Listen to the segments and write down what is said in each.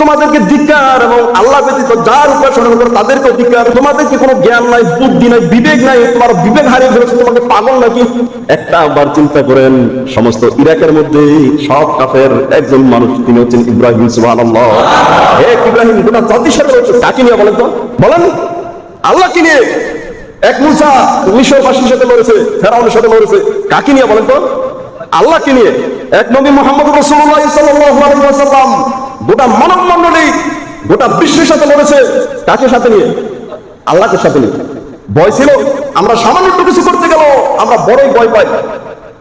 তোমাদেরকে ধিক্কার, এবং আল্লাহ ব্যতীত যার উপাসনা করো তাদেরকে ধিক্কার। তোমাদের কি কোনো জ্ঞান নাই, বুদ্ধি নাই, বিবেক নাই? তোমার বিবেক হারিয়ে ফেলেছে, তোমাকে পাগল নাকি? একটা আবার চিন্তা করেন, সমস্ত ইরাকের মধ্যে সব কাফের একজন মানুষ, তিনি হচ্ছেন ইব্রাহিম। সুবহানাল্লাহ। হে ইব্রাহিম গোটা জাতির সাথে লড়ছে, কাকে নিয়ে বলেন তো? বলেন, আল্লাহকে নিয়ে। এক মুসা মিশরবাসীর সাথে লড়েছে, ফেরাউনের সাথে লড়েছে, কাকে নিয়ে বলেন তো? আল্লাহকে নিয়ে। এক নবী মুহাম্মদ রাসূলুল্লাহ সাল্লাল্লাহু আলাইহি ওয়াসাল্লাম গোটা মানব মণ্ডলী, গোটা বিশ্বের সাথে লড়েছে, কাকে সাথে নিয়ে? আল্লাহকে সাথে নিয়ে। ভয় ছিল, আমরা সামান্য একটু কিছু করতে গেল আমরা বড়ই ভয় পাই।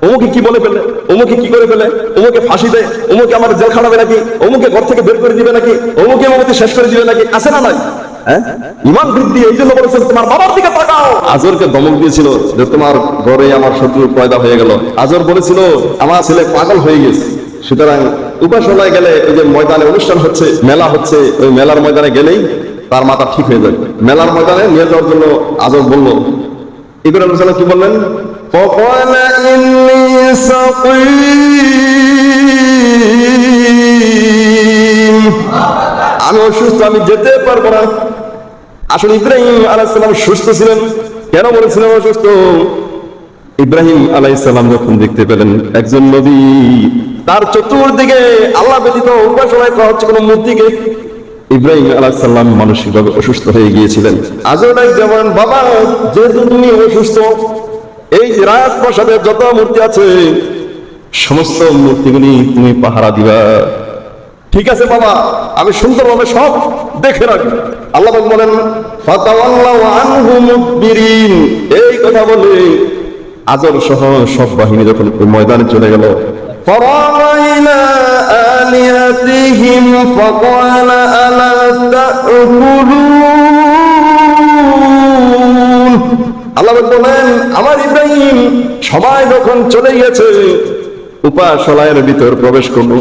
অমুকে কি বলে ফেলে, অমুকে কি করে ফেলে, অমুকে ফাঁসি দেয়, অমুকে আমার জেল খাটাবে নাকি, অমুকে ঘর থেকে বের করে দিবে নাকি, অমুকে আমাকে শেষ করে দিবে নাকি, আছে না নাই? ইমান বৃদ্ধি। এই জন্য বলেছেন তোমার বাবার দিকে তাকাও। আজরকে ধমক দিয়েছিল যে তোমার ঘরে আমার শত্রু পয়দা হয়ে গেল। আজর বলেছিল আমার ছেলে পাগল হয়ে গেছে। সুতরাং উপাসনায় গেলে, ওই যে ময়দানে অনুষ্ঠান হচ্ছে, মেলা হচ্ছে, ওই মেলার ময়দানে গেলেই তার মাথা ঠিক হয়ে যাবে। মেলার ময়দানে নিয়ে যাওয়ার জন্য আজর বলল, ইব্রাহিম আলাইহিস সালাম কি বললেন? فقال إني سقيم, আমি অসুস্থ, আমি যেতে পারবো না। আসলে ইব্রাহিম আলাইহিস সালাম সুস্থ ছিলেন। কেন বলেছিলেন অসুস্থ? ইব্রাহিম আলাইহিস সালাম যখন দেখতে পেলেন একজন নবী, তার চতুর্দিকে আল্লাহ ব্যতীত উপাসনায় করা হচ্ছে কোনো মূর্তিকে, ইব্রাহিম আলাইহিস সালাম মানসিকভাবে অসুস্থ হয়ে গিয়েছিলেন। আজও যেমন, বাবা যেহেতু তুমি অসুস্থ, এই রাজপ্রাসাদে যত মূর্তি আছে সমস্ত মূর্তিগুলি তুমি পাহারা দিবা। ঠিক আছে বাবা, আমি সুন্দরভাবে সব দেখে রাখবো। আল্লাহ বলেন ফাতাওয়াল্লাউ আনহু মুদবিরিন। এই কথা বলে আজর সহ সব বাহিনী যখন ময়দানে চলে গেল, ফারাইনা আলিয়াতিহিম ফাকালা আলা তাকুলুন। আল্লাহ বলেন আমার ইব্রাহিম সবাই যখন চলে গেছে, উপাসনায়ের ভিতর প্রবেশ করলো,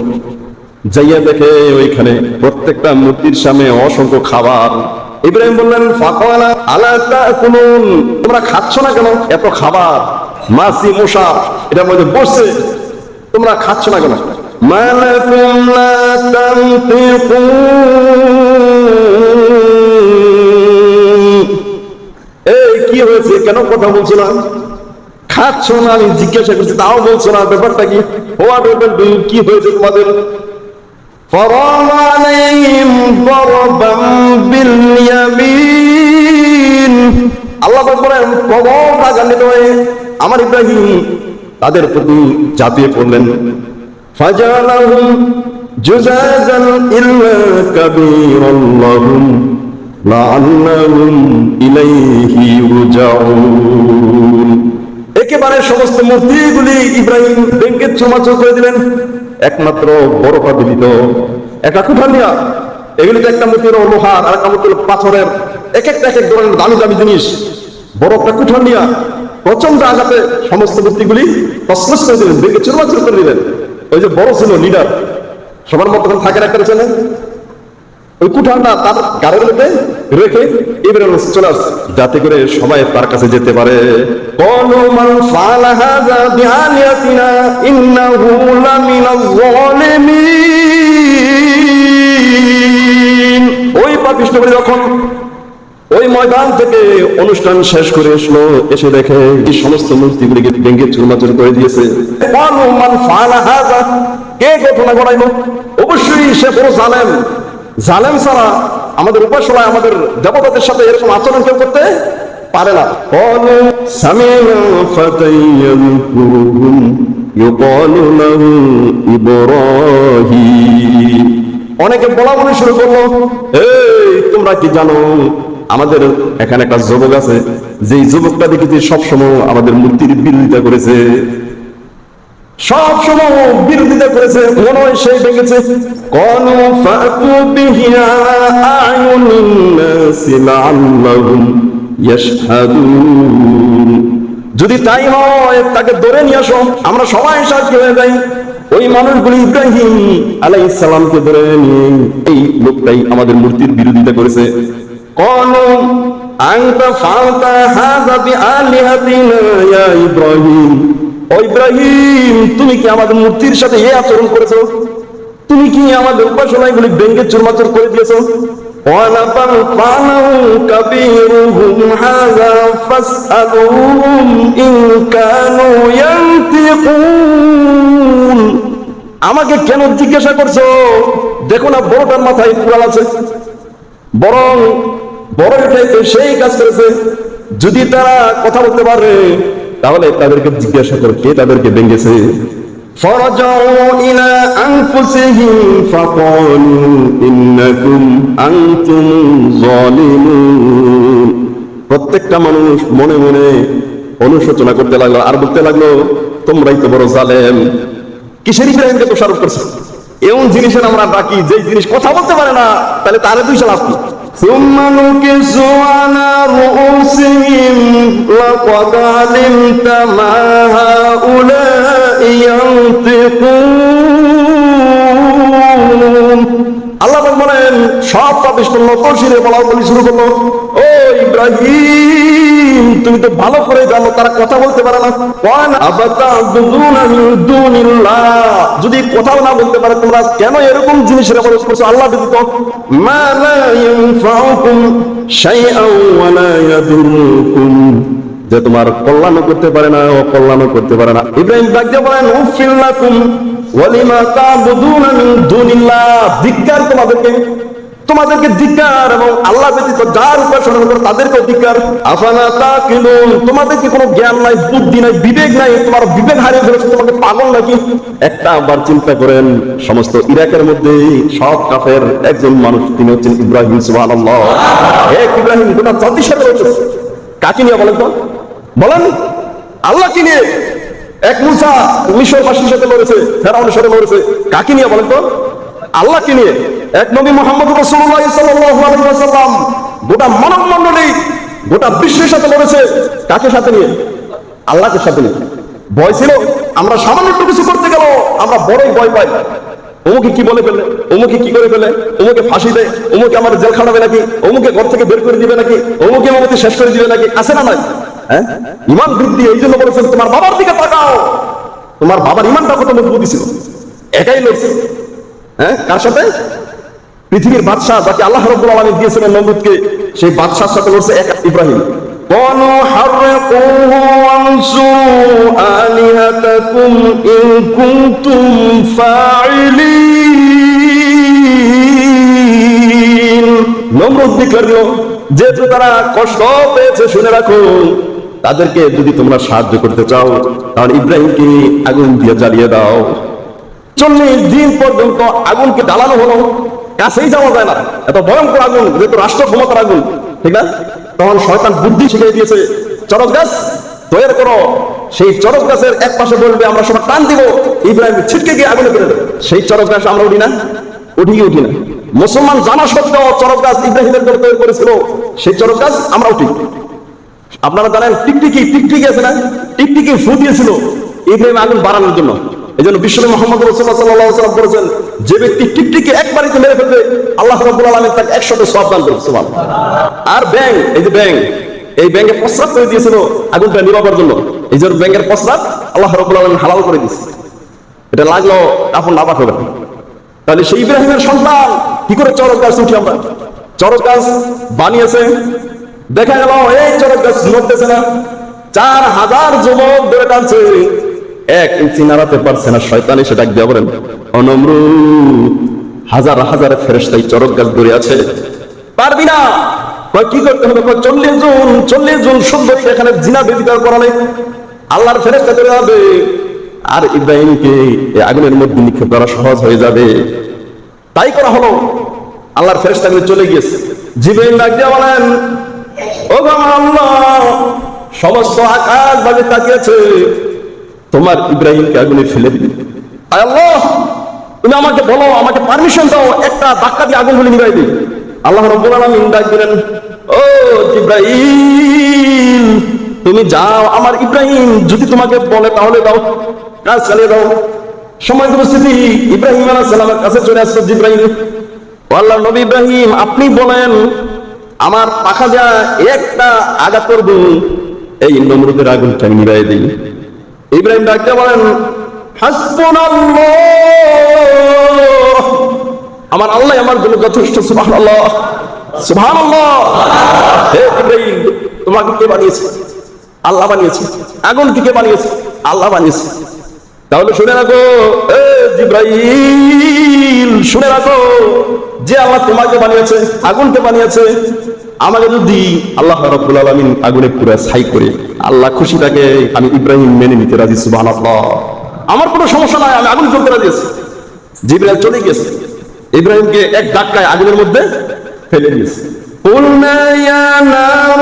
যাইয়া দেখে ওইখানে প্রত্যেকটা মূর্তির সামনে অসংখ্য খাবার। ইব্রাহিম বললেন ফাকালা আলা তাকুলুন, তোমরা খাচ্ছ না কেন? এত খাবার, মাছি মশা এটার মধ্যে বসছে, তোমরা খাচ্ছ না কেন? মালাকুম লা তানতিকুন, এই কি হয়েছে, কেন কথা বলছো না? খাচ্ছ না, আমি জিজ্ঞাসা করছি তাও বলছো না, ব্যাপারটা কি? কি হয়েছে তোমাদের? فراغ عليهم ضربا باليمين। আল্লাহ বলেন প্রবল রাগান্বিত হয়ে আমার ইব্রাহিম তাদের প্রতি ঝাঁপিয়ে পড়লেন। ফাজালাহুম জুজাজান ইল্লা কাবীরান লাহুম লাআল্লাহুম ইলাইহি ইরজাউন। একেবারে সমস্ত মূর্তিগুলি ইব্রাহিম ভেঙে চুরমাচুর করে দিলেন। একমাত্র বরফা বিলিত একটা কুঠানিয়া, এগুলি তো একটা মূর্তি হলো লোহার, আর একটা মূর্তি হলো পাথরের, এক এক ধরনের দামি দামি জিনিস। বরফটা কুঠানিয়া প্রচন্ড আঘাতে সমস্ত মূর্তিগুলি তছনছ করে দিলেন, ভেঙে চুরমাচুর করে দিলেন। ওই যে বড় ছিল লিডার, সবার মধ্যে থাকেন একটা ছেলে, ওই কুঠানটা তার গাড়ির মধ্যে রেখে এবারে চলে আসছে, যাতে করে সবাই তার কাছে যেতে পারে। ওই পাপিষ্ঠ যখন ওই ময়দান থেকে অনুষ্ঠান শেষ করে আসলো, এসে দেখে এই সমস্ত মূর্তিগুলিকে ভেঙে চুরমাচুর করে দিয়েছে। কে ঘটনা ঘটাইল? অবশ্যই সে বড় জালেম। জালেম ছাড়া আমাদের উপাসনায়, আমাদের দেবতাদের সাথে এরকম আচরণ কেউ করতে পারে না। অনেকে বলা বলে শুরু করলো, এই তোমরা কি জানো আমাদের এখানে একটা যুবক আছে, যেই যুবকটা দেখেছি সবসময় আমাদের মূর্তির বিরোধিতা করেছে, সবসময় বিরোধিতা করেছে, মনে হয় সেই ভেঙেছে। যদি তাই হয় তাকে ধরে নিয়ে আসো, আমরা সবাই সাহায্য হয়ে যাই। ওই মানুষগুলি ইব্রাহিম আলাইহিস সালামকে ধরে নিয়ে, এই লোকটাই আমাদের মূর্তির বিরোধিতা করেছে। আনতা ফালতা হাযা বিআলিহাতিনা ইয়া ইব্রাহিম, ও ইব্রাহিম তুমি কি আমাদের মূর্তির সাথে এই আচরণ করেছো? তুমি কি আমাদের উপাসনাগুলি ভেঙে চুরমাচুর করে দিয়েছো? ওয়ালাকাদ ফাআলাহু কাবীরুহুম হাযা ফাসআলুহুম ইন কানু ইয়ানতিকুন। আমাকে কেন জিজ্ঞাসা করছো? দেখো না বড়টার মাথায় কুড়াল আছে, বরং বড় এটাই সেই কাজ করেছে। যদি তারা কথা বলতে পারে তাহলে তাদেরকে জিজ্ঞাসা করো কে তাদেরকে ভেঙেছে। فرجعوا إلى أنفسهم فقالوا إنكم أنتم ظالمون। প্রত্যেকটা মানুষ মনে মনে অনুশোচনা করতে লাগলো আর বলতে লাগলো তোমরাই তো বড় জালেম। কিসের ইব্রাহিমকে দোষারোপ করছে? এমন জিনিসের আমরা ডাকি যে জিনিস কথা বলতে পারে না, তাহলে তারে দুই সাল আসবে। ثم نكسوا على رؤوسهم لقد علمت ما هؤلاء ينطقون। আল্লাহ বলেন সব পাপিষ্ঠ নতশিরে বলা বলি শুরু করলো, ও ইব্রাহিম তুমি তো ভালো করে জানো তারা কথা বলতে পারে না। আফাতা'বুদুনা মিন দুনিল্লাহ, যদি কথাও না বলতে পারে তোমরা কেন এরকম জিনিসের ইবাদত করছো আল্লাহ ব্যতীত? মা লা ইয়ানফাউকুম শাইআন ওয়া লা ইয়াদুররুকুম, যে তোমার কল্যাণও করতে পারে না অকল্যাণও করতে পারে না। ইব্রাহিম ডাক দিয়ে বলেন উফিল লাকুম ওয়া লিমা তা'বুদুনা মিন দুনিল্লাহ, ধিক্কার তোমাদেরকে, তোমাদেরকে ধিক্কার, এবং আল্লাহ ব্যতীত যার উপাসনা করে তাদেরকে ধিক্কার। আফালা তাকিলুন, তোমাদের কি কোনো জ্ঞান নাই, বুদ্ধি নাই, বিবেক নাই? তোমার বিবেক হারিয়ে ফেলেছো, তোমাকে পাগল নাকি? একটা বার চিন্তা করেন, সমস্ত ইরাকের মধ্যে সব কাফের একজন মানুষ, তিনি হচ্ছেন ইব্রাহিম। সুবহানাল্লাহ। এক ইব্রাহিম গোটা জাতির সাথে রয়েছে। কাকে নিয়ে বলেন তো? বলেন আল্লাহ কি নিয়ে? এক মুসা মিশরবাসীর সাথে লড়েছে, ফেরাউনের সাথে লড়েছে। কাকে নিয়ে বলেন তো? আল্লাহ কি নিয়ে? এক নবী মুহাম্মদ রাসূলুল্লাহ সাল্লাল্লাহু আলাইহি ওয়াসাল্লাম গোটা মানব মণ্ডলী গোটা বিশ্বের সাথে লড়েছে। কাকে সাথে নিয়ে? আল্লাহকে সাথে নিয়ে। ভয় ছিল, আমরা সামান্য একটু কিছু করতে গেল আমরা বড়ই ভয় পাই। অমুকে কি বলে ফেলে, অমুকে কি করে ফেলে, অমুকে ফাঁসি দেয়, অমুকে আমার জেল খাটাবে নাকি, অমুকে ঘর থেকে বের করে দিবে নাকি, অমুকে আমাকে শেষ করে দিবে নাকি, আছে না নাই? হ্যাঁ, ইমান বৃদ্ধি। এই জন্য বলেছেন তোমার বাবার দিকে তাকাও। তোমার বাবার ইমানটা কত মজবুত ছিল, একাই লড়ছে। হ্যাঁ, কার সাথে? পৃথিবীর বাদশাহ যাকে আল্লাহ রাব্বুল আলামিন দিয়েছিলেন নমরুদকে, সেই বাদশার সাথে লড়ছে এক ইব্রাহিম। قالوا حرقوه وانصروا آلهتكم إن كنتم فاعلين। নমরুদ বিকারলো, যেহেতু তারা কষ্ট পেয়েছে শুনে রাখো, তাদেরকে যদি তোমরা সাহায্য করতে চাও তাহলে ইব্রাহিমকে আগুন দিয়ে জ্বালিয়ে দাও। 40 দিন পর্যন্ত আগুনকে জ্বালানো হলো, কাছেই যাওয়া যায় না, এত ভয়ঙ্কর আগুন, যেহেতু রাষ্ট্র ক্ষমতার আগুন, ঠিক না? তখন শয়তান বুদ্ধি শিখিয়ে দিয়েছে, চরক গাছ তৈরি করো, সেই চরক গাছের এক পাশে বলবে আমরা সবাই টান দিব, ইব্রাহিম ছিটকে গিয়ে আগুনে ফেলে দেবে। সেই চরক গাছ আমরা উঠি না, উঠি না। মুসলমান জানা সত্ত্বেও চরক গাছ ইব্রাহিমের জন্য তৈরি করেছিল, সেই চরক গাছ আমরা উঠি। আপনারা জানেন টিকটিকি আছে না, টিকটিকি ফু দিয়েছিল ইব্রাহিম আগুন বাড়ানোর জন্য। এই জন্য বিশ্বনবী মুহাম্মদ রাসূলুল্লাহ সাল্লাল্লাহু আলাইহি ওয়াসাল্লাম বলেছেন, যে ব্যক্তি টিকটিকি একবারই মেরে ফেলবে আল্লাহ রাব্বুল আলামিন তাকে 100টা সওয়াব দান করবেন। সুবহানাল্লাহ। আর ব্যাঙ, এই যে ব্যাঙ, এই ব্যাঙের প্রস্রাব করে দিয়েছিল আগুনটা নিভাবার জন্য। এই জন্য ব্যাঙের প্রস্রাব আল্লাহ রাব্বুল আলামিন হালাল করে দিয়েছে, এটা লাগলো কাফন নাবাক হবে না। তাহলে সেই ইব্রাহিমের সন্তান কি করে চরক গাছ উঠি আমরা? চরক গাছ বানিয়েছে, দেখা গেল এই চরক গাছ নড়তেছে না, 4000 যুবক ধরে টানছে, 1 ইঞ্চি নাড়াতে পারছে না। শয়তান এসে ডাক দিয়ে বলেন, ও নমরুদ, হাজার হাজার ফেরেশতা চরক গাছ ধরে আছে, পারবি না। কি করতে হবে? 40 জন সুন্দরী এখানে জিনা ব্যভিচার করালে আল্লাহর ফেরেশতা ধরে যাবে, আর ইব্রাহিমকে এই আগুনের মধ্যে নিক্ষেপ করা সহজ হয়ে যাবে। তাই করা হলো। আল্লাহর ফেরেশতাগুলো চলে গিয়েছে। জিবরাইল ডাক দিয়ে বলেন, ও আল্লাহ, সমস্ত আকাশ বাজে তাকিয়েছে, তোমার ইব্রাহিমকে আগুনে ফেলে দিবে। আল্লাহ, তুমি আমাকে বলো, আমাকে পারমিশন দাও, একটা ধাক্কা দিয়ে আগুনগুলি নিভাই দিই। আল্লাহ রাব্বুল আলামিন ডাক দিলেন, ও জিবরাইল, তুমি যাও, আমার ইব্রাহিম যদি তোমাকে বলে তাহলে দাও, কাজ চালিয়ে দাও। সময় উপস্থিতি ইব্রাহিম আলাইহিস সালামের কাছে চলে আসলো জিবরাইল। আল্লাহর নবী ইব্রাহিম, আপনি বলেন, আমার পাখা যা একটা আঘাত করব, এই নমরুদের আগুনটা আমি নিভাই দিই। ইব্রাহিম ডাকতে বলেন, হাসবুনাল্লাহ আমার আল্লাহ আমার জন্য যথেষ্ট। সুবহানাল্লাহ, সুবহানাল্লাহ। হে জিবরাইল, তোমাকে কে বানিয়েছে? আল্লাহ বানিয়েছে। আগুন কে বানিয়েছে? আল্লাহ বানিয়েছে। তাহলে শুনে রাখো এ জিবরাইল, শুনে রাখো, যে আল্লাহ তোমাকে বানিয়েছে, আগুনকে বানিয়েছে, আমাকে যদি আল্লাহ রাব্বুল আলামিন আগুনে পুরো ছাই করে আল্লাহ খুশি থাকে, আমি ইব্রাহিম মেনে নিতে রাজি। সুবহানাল্লাহ, আমার কোনো সমস্যা নাই, আমি আগুন জ্বলতে রাজি আছি। জিবরাইল চলে গেছে, ইব্রাহিমকে এক ধাক্কায় আগুনের মধ্যে ফেলে দিয়েছে। قُلْنَا يَا نَارُ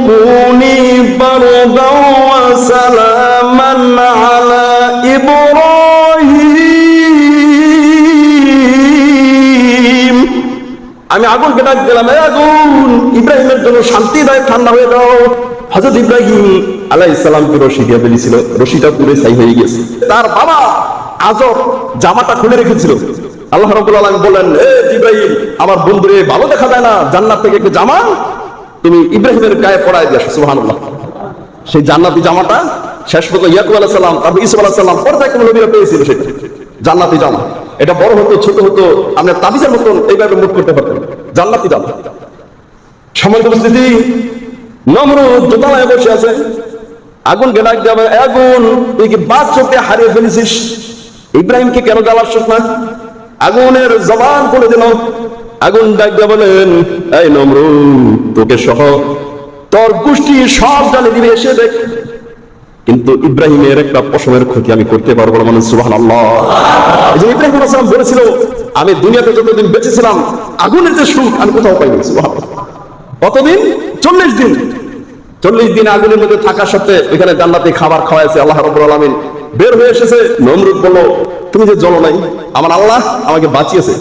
كُونِي بَرْدًا وَسَلَامًا عَلَى إِبْرَاهِيمَ। আমি আগুনকে ডাক দিলাম, হে আগুন, ইব্রাহিমের জন্য শান্তিদায়ক ঠান্ডা হয়ে যাও। হযরত ইব্রাহিম আলাইহিস সালামকে রশি দিয়ে ফেলেছিল, রশিটা পুরো ছাই হয়ে গেছে। তার বাবা আজর জামাটা খুলে রেখেছিল। আল্লাহ রাব্বুল আলামিন বলেন, এ জিবরাইল, আমার বন্ধুরে ভালো দেখা যায় না, জান্নাত থেকে একটা জামা তুমি ইব্রাহিমের গায়ে পরায় দিয়ে আসো। সুবহানাল্লাহ। সেই জান্নাতি জামাটা শেষ পর্যন্ত ইয়াকুব আলাইহিস সালাম, তারপর ঈসা আলাইহিস সালাম, পরে কোন নবীরা পেয়েছিল সেটা জান্নাতি জামা। এটা বড় হতো, ছোট হতো, আপনি তাবিজের মতন এইভাবে মুখ করতে পারতেন, জান্নাতি জামা। সম্মানিত উপস্থিতি, নমরুদ দোতলায় বসে আছে, আগুন ডাক যাবে, আগুন তুই কি বাচ্চাকে হারিয়ে ফেলেছিস, ইব্রাহিমকে কেন জ্বালাচ্ছিস না? আগুনের জবান করে দিল। আগুন ডাক দিয়ে বলেন, এই নমরুদ, তোকে সহ তোর গোষ্ঠী সব জ্বালিয়ে দিবে, এসে দেখ। কিন্তু ইব্রাহিমের একটা পশমের ক্ষতি আমি করতে পারবো না। মানে সুবহানাল্লাহ। এই যে ইব্রাহিম আলাইহিস সালাম বলেছিল, আমি দুনিয়াতে যতদিন বেঁচে ছিলাম আগুনের যে সুখ আমি কোথাও পাইনি। সুবহানাল্লাহ। কতদিন? 40 দিন। 40 দিন আগুনের মধ্যে থাকা সত্ত্বে এখানে জান্নাতি খাবার খাওয়াইছে আল্লাহ রাব্বুল আলামিন। বের হয়ে এসেছে, নমরুদ বলল, তুমি যে জ্বলো নাই, আমার আল্লাহ আমাকে বাঁচিয়েছে।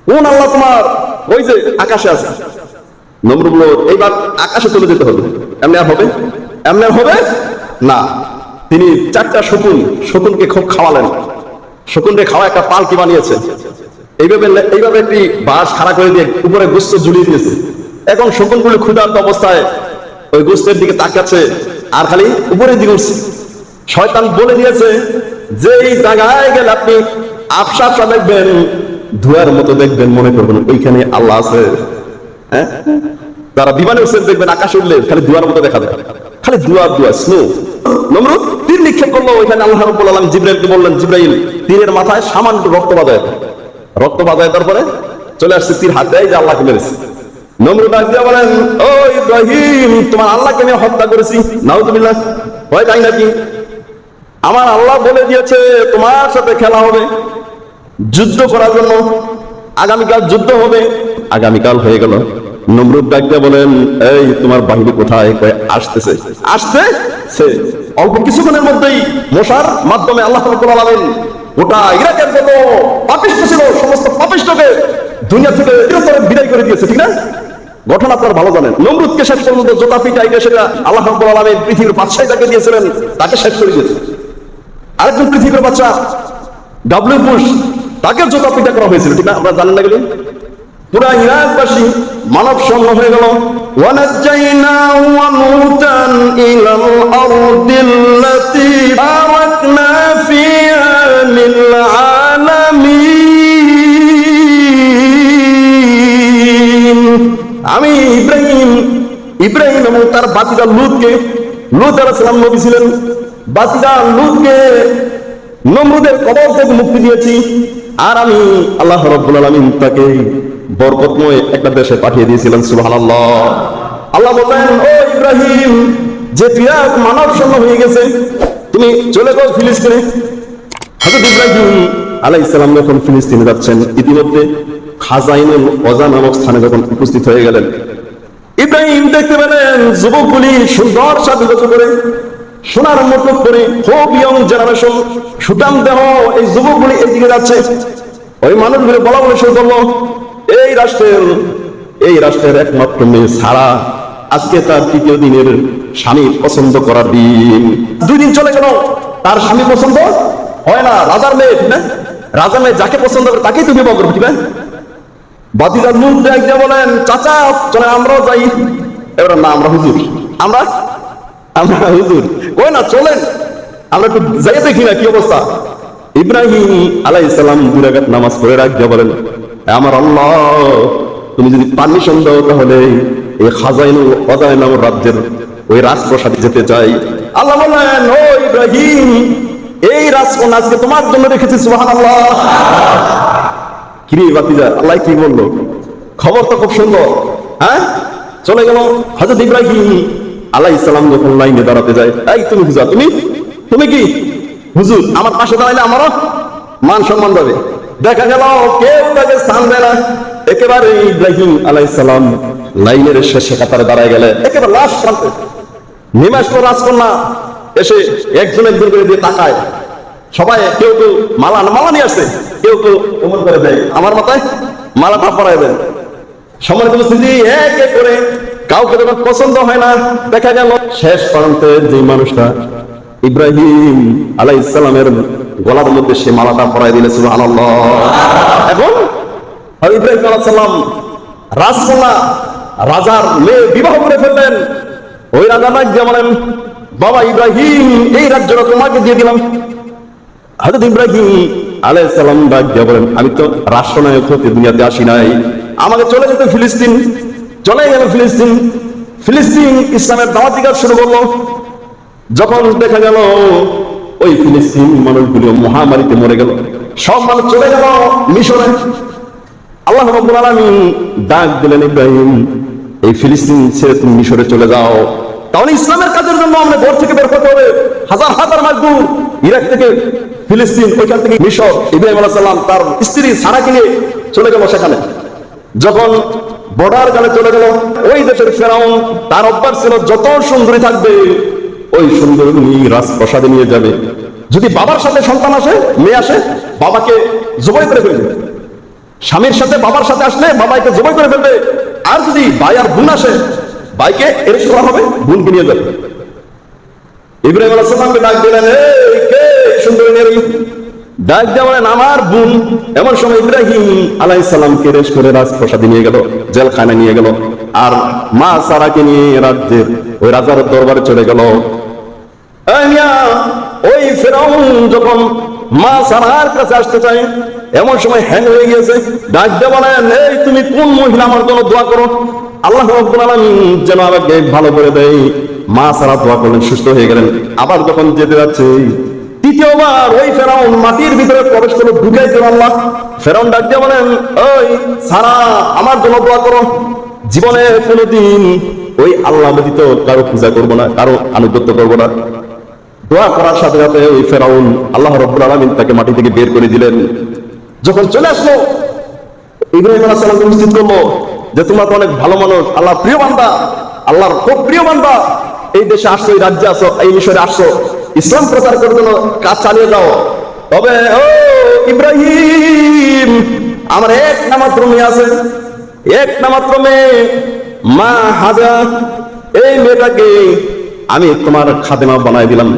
কোন আল্লাহ তোমার? ওই যে আকাশে আছে। নমরুদ বলল, এইবার আকাশে চলে যেতে হবে। এমনি আর হবে? এমনি আর হবে না। তিনি 4টা শকুনকে খুব খাওয়ালেন। শকুনকে খাওয়া একটা পালকি বানিয়েছে। এইভাবে একটি বাঁশ খাড়া করে দিয়ে উপরে গোস্ত ঝুলিয়ে দিয়েছে। এখন শকুনগুলো ক্ষুধার্ত অবস্থায় ওই গোস্তের দিকে তাকাচ্ছে আর খালি উপরের দিকে উঠছে। শয়তান বলে দিয়েছে যে এই জায়গায় গেলে আপনি আফসা দেখবেন, ধোঁয়ার মতো দেখবেন, মনে করবেন ওইখানে আল্লাহ আছে। হ্যাঁ, তারা বিমানে উঠছে, দেখবেন আকাশে উঠলে খালি ধোঁয়ার মতো দেখা যায়, খালি ধোঁয়া স্নো। নমরুদ তীর নিক্ষেপ করলো, ওইখানে আল্লাহ রাব্বুল আলামিন জিবরাইলকে বললেন, জিবরাইল, তীরের মাথায় সামান্য রক্ত বাজায়, তারপরে চলে আসছে, তীর হাত দেয় যে আল্লাহকে মেরেছে। নমরুদ ডাক দিয়ে বলেন, ও ইব্রাহিম, তোমার আল্লাহকে আমি হত্যা করেছি। নাউযুবিল্লাহ। হয় তাই নাকি? আমার আল্লাহ বলে দিয়েছে তোমার সাথে খেলা হবে, যুদ্ধ করার জন্য। আগামীকাল যুদ্ধ হবে। আগামীকাল হয়ে গেল। নমরুদ ডাক দিয়ে বলেন, এই তোমার বাহিনী কোথায়? আসতেছে। অল্প কিছুক্ষণের মধ্যেই মশার মাধ্যমে আল্লাহ রাব্বুল আলামিন গোটা ইরাকের যত পাপিষ্ঠ ছিল সমস্ত পাপিষ্ঠকে দুনিয়া থেকে চিরতরে বিদায় করে দিয়েছে। ঠিক না? ঘটনা আপনারা ভালো জানেন। নমরুদকে শেষ পর্যন্ত জোতা পিটাইকে সেটা আল্লাহ রাব্বুল আলামিন পৃথিবীর বাদশাহ যাকে দিয়েছিলেন তাকে শেষ করে দিয়েছে। আরেকজন পৃথিবীর বাদশা ডব্লিউ বুশ, তাকে জোতা পিটা করা হয়েছিল। ঠিক না? আমরা জানেন না? গেলে পুরা ইরাকবাসী মানব শূন্য হয়ে গেল। ওয়ানাজ্জাইনাহু ওয়া লূতান ইলাল আরদিল্লাতী বারাকনা ফিহা লিল আলামিন। আমি ইব্রাহিম এবং তার বাতিজা লূত আলাইহিস সালাম নবী ছিলেন, বাতিজা লূতকে নমরুদের কবল থেকে মুক্তি দিয়েছি। আর আমি আল্লাহ রাব্বুল আলামিন তাকে বরকতময় একটা দেশে পাঠিয়ে দিয়েছিলেন। সুবহানাল্লাহ। আল্লাহ বলেন, ও ইব্রাহিম, যে ইরাক মানব শূন্য হয়ে গেছে, তুমি চলে যাও ফিলিস্তিনে। হযরত ইব্রাহিম আলাইহিস সালাম যখন ফিলিস্তিনে যাচ্ছেন, ইতিমধ্যে খাজাইনুল ওজা নামক স্থানে যখন উপস্থিত হয়ে গেলেন, ইব্রাহিম দেখতে পেলেন যুবকগুলি সুন্দর সাজগোজ করে, সোনার মুকুট পরে, খুব ইয়ং জেনারেশন, সুঠাম দেহ, এই যুবকগুলি এইদিকে যাচ্ছে। ওই মানুষগুলো বলা শুরু করলো, এই রাষ্ট্রের একমাত্র মেয়ে সারা, আজকে তার 3য় দিনের স্বামী পছন্দ করার দিন। 2 দিন চলে গেল, তার স্বামী পছন্দ হয় না। রাজার মেয়ে, ঠিক না? রাজার মেয়ে যাকে পছন্দ করে তাকেই তুমি বিবাহ করবে, ঠিক না? বাতিজার মুখ দেখে বলেন, চাচা চলে আমরাও যাই। এবার না, আমরা হুজুর, আমরা হুজুর কই না, চলেন আমরা একটু যাই দেখি না কি অবস্থা। ইব্রাহিম আলাইহিস সালাম 2 রাকাত নামাজ পড়ে রাখতে বলেন, আমার আল্লাহ, তুমি যদি পারমিশন দাও তাহলে এই খাজাইন নামক রাজ্যের ওই রাজপ্রাসাদে যেতে চাই। আল্লাহ বললেন, ও ইব্রাহিম, এই রাজকন্যা আজকে তোমার জন্য রেখেছি। সুবহানাল্লাহ। কিরে বাতিজা, আল্লাহ কি বললো? খবর তো খুব সুন্দর। হ্যাঁ, চলে গেল হযরত ইব্রাহিম আলাইহিস সালাম যখন লাইনে দাঁড়াতে যায়, এই তুমি হুজুর, তুমি কি হুজুর? আমার পাশে দাঁড়াইলে আমারও মান সম্মান যাবে। দেখা গেল কেউ তাকে স্থান দেয় না। একেবারে ইব্রাহিম আলাইহিস সালাম লাইনের শেষে কাতারে দাঁড়ায় গেলে একেবারে লাস্ট প্রান্তে নেমে আসলো রাজকন্যা। এসে একজন করে দিয়ে তাকায়। সবাই কেউ মালা নিয়ে আসছে, কেউ ওমর করে দেয়, আমার মাথায় মালাটা পরায় দেন। সম্মানিত উপস্থিতি, এক এক করে কাউকে যখন পছন্দ হয় না, দেখা গেল শেষ প্রান্তে যে মানুষটা ইব্রাহিম আলাইহিস সালামের গলার মধ্যে সে মালাটা পরায় দিলে। সুবহানাল্লাহ। এখন ইব্রাহিম আলাইহিস সালাম রাজকন্যা রাজার মেয়ে বিবাহ করে ফেললেন। ওই রাজা ডাক দিয়ে বলেন, বাবা ইব্রাহিম, এই রাজ্যটা তোমাকে দিয়ে দিলাম। হযরত ইব্রাহিম আলাইহিস সালাম ডাক দিয়ে বলেন, আমি তো রাষ্ট্রনায়ক হতে দুনিয়াতে আসি নাই, আমাকে চলে যেতে ফিলিস্তিন। চলে গেল ফিলিস্তিন ইসলামের দাওয়াতি কাজ শুরু করলো। যখন দেখা গেল ওই ফিলিস্তিন মানুষগুলো মহামারীতে মরে গেল, সব মানুষ চলে গেল মিশরে। আল্লাহ রাব্বুল আলামিন ডাক দিলেন, ইব্রাহিম, এই ফিলিস্তিন ছেড়ে তুমি মিশরে চলে যাও। তাহলে ইসলামের কাজের জন্য আমরা ঘর থেকে বের করতে হবে হাজার হাজার মাইল দূর, ইরাক থেকে ফিলিস্তিন, ওইখান থেকে মিশর। ইব্রাহিম আলাইহিস সালাম তার স্ত্রী সারাকে নিয়ে চলে গেল সেখানে। যখন বর্ডার গালে চলে গেল, ওই দেশের ফেরাউন তার অভ্যাস ছিল যত সুন্দরী থাকবে ওই সুন্দরী রাজপ্রাসাদে নিয়ে যাবে। যদি বাবার সাথে সন্তান আসে, মেয়ে আসে, বাবাকে জবাই করে ফেলবে। স্বামীর সাথে বাবার সাথে আসলে বাবাকে জবাই করে ফেলবে। আর যদি ভাই আর বোন আসে, ভাইকে এরেস্ট করা হবে, বোনকে নিয়ে যাবে। ইব্রাহিম আলাইহিস সালামকে ডাক দিলেন, এই কে সুন্দরী নারী? ডাক দিয়ে বলেন, আমার বোন। এমন সময় ইব্রাহিম আলাইহিস সালামকে এরেস্ট করে রাজপ্রাসাদে নিয়ে গেল, জেলখানায় নিয়ে গেল। আর মা সারাকে নিয়ে রাজ্যের ওই রাজার দরবারে চলে গেল। ওই ফেরাউন যখন মা সারার কাছে আসতে চাই, এমন সময় হ্যাং হয়ে গিয়েছে। ডাক দিয়ে বলেন, এই তুমি কোন মহিলা, আমার জন্য দোয়া করো, আল্লাহ রাব্বুল আলামিন যেন আমাকে ভালো করে দেয়। মা সারা দোয়া করলেন, সুস্থ হয়ে গেলেন। আবার যখন যেতে যাচ্ছে, তৃতীয়বার ওই ফেরাউন মাটির ভিতরে প্রবেশ করে ঢুকে দিল। আল্লাহ ফেরাউন ডাক দিয়ে বলেন, ওই সারা, আমার জন্য দোয়া করো, জীবনে কোনোদিন ওই আল্লাহ ব্যতীত কারো পূজা করবো না, কারো আনুগত্য করবো না। দোয়া করার সাথে সাথে ওই ফেরাউন আল্লাহ রাব্বুল আলামিন তাকে মাটি থেকে বের করে দিলেন। যখন চলে আসলো, ইব্রাহিম আলাইহিস সালাম উপস্থিত করলো যে তোমরা তো অনেক ভালো মানুষ, আল্লাহর প্রিয় বান্দা, আল্লাহর খুব প্রিয় বান্দা, এই দেশে আসছো, এই রাজ্যে আসো, এই মিশরে আসছো, ইসলাম প্রচার করার জন্য কাজ চালিয়ে যাও। তবে ও ইব্রাহিম, আমার একটা মাত্র মেয়ে আছে, একটা মাত্র মেয়ে, মা হাজা। এই মেয়েটাকে আমি তোমার খাদেমা বানাই দিলাম,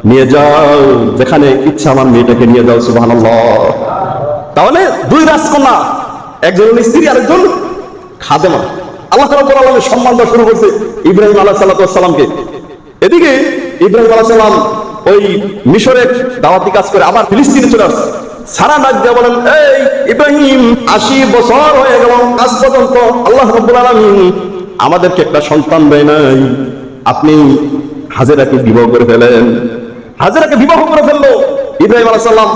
নিয়ে যাও যেখানে ইচ্ছা আমার মেয়েটাকে নিয়ে যাও। সুবহানাল্লাহ। তাহলে দুই রাজকন্যা, একজন স্ত্রী আর একজন খাদেমা। আল্লাহ রাব্বুল আলামিন সম্মান দেওয়া শুরু করছে ইব্রাহিম আলাইহিস সালামকে। এদিকে ইব্রাহিম আলাইহিস সালাম ওই মিশরে দাওয়াতি কাজ করে আবার ফিলিস্তিনে চলে আসছে। সারা ডাক দিয়ে বলেন, এই ইব্রাহিম, 80 বছর হয়ে গেল, আজ পর্যন্ত আল্লাহ রাব্বুল আলামিন আমাদেরকে একটা সন্তান দেয় নাই, আপনি হাজেরাকে বিবাহ করে ফেলেন। হাজেরাকে বিবাহ করে ফেললো ইব্রাহিম আলাইহিস সালাম।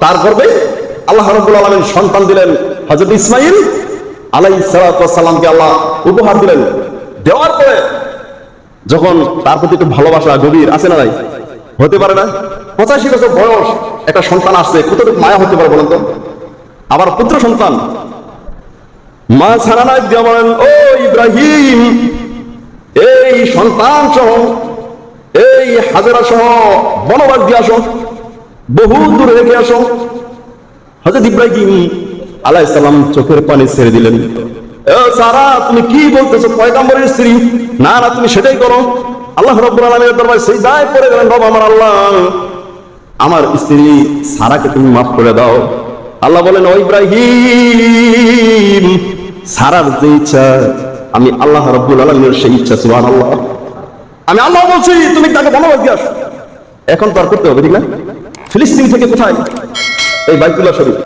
তার গর্ভে আল্লাহ রাব্বুল আলামিন সন্তান দিলেন, হযরত ইসমাঈল আলাইহিস সালামকে আল্লাহ উপহার দিলেন। দেওয়ার পরে যখন তার প্রতি একটু ভালোবাসা গভীর আছে না নাই? হতে পারে না? 85 বছর বয়স, একটা সন্তান আসছে, কতটুকু মায়া হতে পারে বলেন তো? আবার পুত্র সন্তান। মা ছাড়া দিয়ে বলেন, ও ইব্রাহিম, এই সন্তান সহ, এই হাজেরা সহ বনবাস দিয়ে আসো, বহু দূরে রেখে আসো। হযরত ইব্রাহিম আলাইহিস সালাম চোখের পানি ছেড়ে দিলেন। সারা, তুমি কি বলতেছো? পয়গম্বরের স্ত্রী, না না, তুমি সেটাই করো। আল্লাহ রাব্বুল আলামিনের দরবারে সিজদায় পড়ে গেলেন, রব আমার আল্লাহ, আমার স্ত্রী সারাকে তুমি মাফ করে দাও। আল্লাহ বলেন, ও ইব্রাহিম, সারার যে ইচ্ছা আমি আল্লাহ রাব্বুল আলামিনের সেই ইচ্ছা। সুবহানাল্লাহ। আমি আল্লাহ বলছি তুমি তাকে বনবাস দিয়ে আসো। এখন তো আর করতে হবে, ঠিক না? ফিলিস্তিন থেকে কোথায়? এই বাইতুল্লাহ শরীফ।